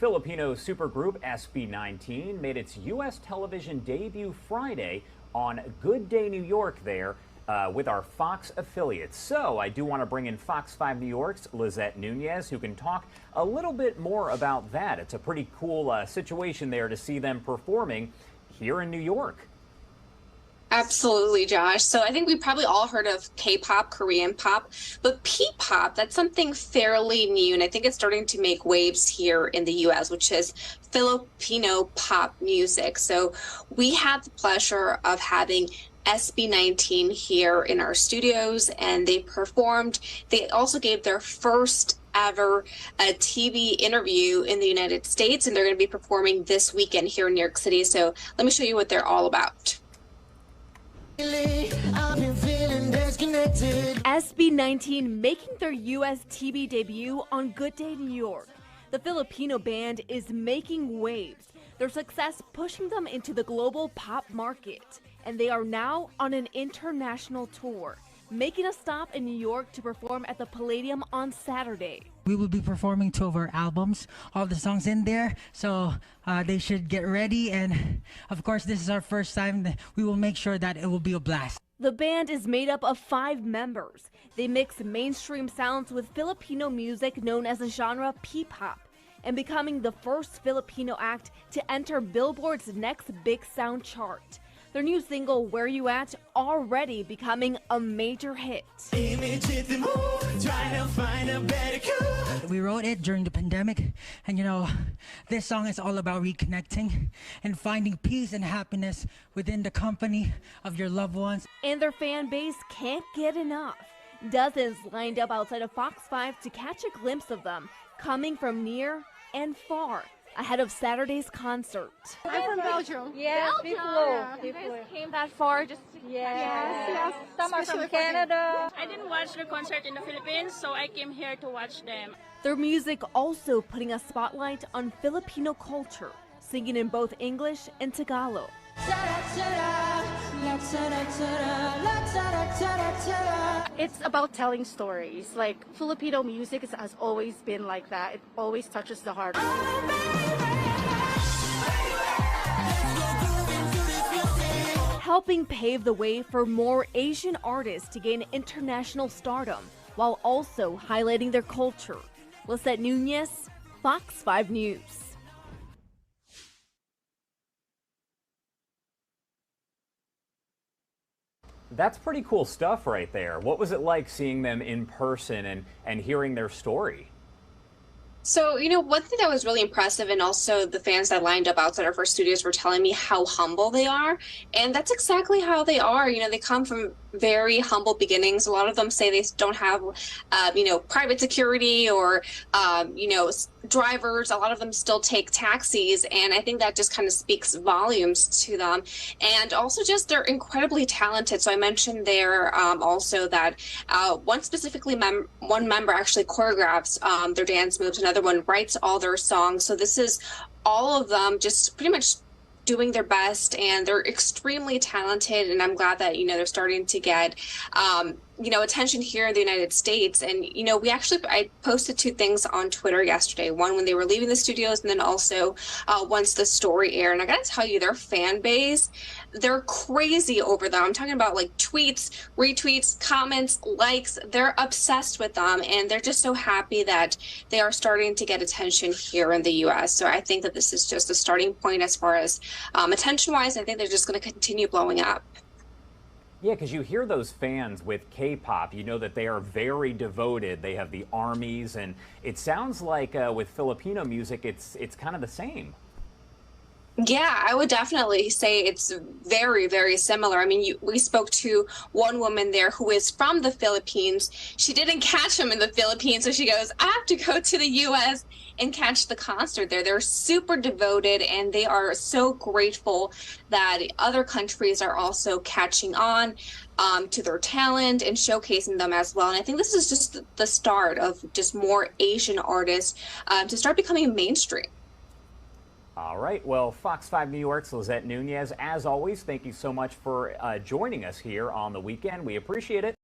Filipino supergroup SB19 made its U.S. television debut Friday on Good Day New York there with our Fox affiliates. So I do want to bring in Fox 5 New York's Lizette Nunez, who can talk a little bit more about that. It's a pretty cool situation there to see them performing here in New York. Absolutely, Josh. So I think we probably all heard of K-pop, Korean pop, but P-pop, that's something fairly new, and I think it's starting to make waves here in the U.S., which is Filipino pop music. So we had the pleasure of having SB19 here in our studios, and they performed. They also gave their first ever TV interview in the United States, and they're going to be performing this weekend here in New York City. So let me show you what they're all about. SB19 making their U.S. TV debut on Good Day New York. The Filipino band is making waves, their success pushing them into the global pop market, and they are now on an international tour, making a stop in New York to perform at the Palladium on Saturday. We will be performing 2 of our albums, all the songs in there, so they should get ready, and of course this is our first time. We will make sure that it will be a blast. The band is made up of 5 members. They mix mainstream sounds with Filipino music known as the genre P-pop, and becoming the first Filipino act to enter Billboard's Next Big Sound chart. Their new single, Where You At, already becoming a major hit. We wrote it during the pandemic, and you know, this song is all about reconnecting and finding peace and happiness within the company of your loved ones. And their fan base can't get enough. Dozens lined up outside of Fox 5 to catch a glimpse of them, coming from near and far, ahead of Saturday's concert. I'm from Belgium. Yes, people. You guys came that far just to Yes. Some are from Canada. I didn't watch the concert in the Philippines, so I came here to watch them. Their music also putting a spotlight on Filipino culture, singing in both English and Tagalog. It's about telling stories. Like, Filipino music has always been like that. It always touches the heart. Helping pave the way for more Asian artists to gain international stardom, while also highlighting their culture. Lizette Nunez, Fox 5 News. That's pretty cool stuff right there. What was it like seeing them in person and hearing their story? So, one thing that was really impressive, and also the fans that lined up outside of our studios were telling me how humble they are. And that's exactly how they are. They come from very humble beginnings. A lot of them say they don't have, private security or, drivers. A lot of them still take taxis. And I think that just kind of speaks volumes to them. And also just they're incredibly talented. So I mentioned there also that one member actually choreographs their dance moves. Another one writes all their songs. So this is all of them just pretty much doing their best, and they're extremely talented, and I'm glad that they're starting to get attention here in the United States. And I posted 2 things on Twitter yesterday, one when they were leaving the studios, and then also once the story aired. And I gotta tell you, their fan base, they're crazy over them. I'm talking about like tweets, retweets, comments, likes. They're obsessed with them, and they're just so happy that they are starting to get attention here in the US. So I think that this is just a starting point as far as attention wise. I think they're just going to continue blowing up. Yeah, because you hear those fans with K-pop, you know that they are very devoted. They have the armies, and it sounds like with Filipino music, it's kind of the same. Yeah, I would definitely say it's very, very similar. I mean, we spoke to one woman there who is from the Philippines. She didn't catch them in the Philippines, so she goes, I have to go to the U.S. and catch the concert there. They're super devoted, and they are so grateful that other countries are also catching on to their talent and showcasing them as well. And I think this is just the start of just more Asian artists to start becoming mainstream. All right. Well, Fox 5 New York's Lizette Nunez, as always, thank you so much for joining us here on the weekend. We appreciate it.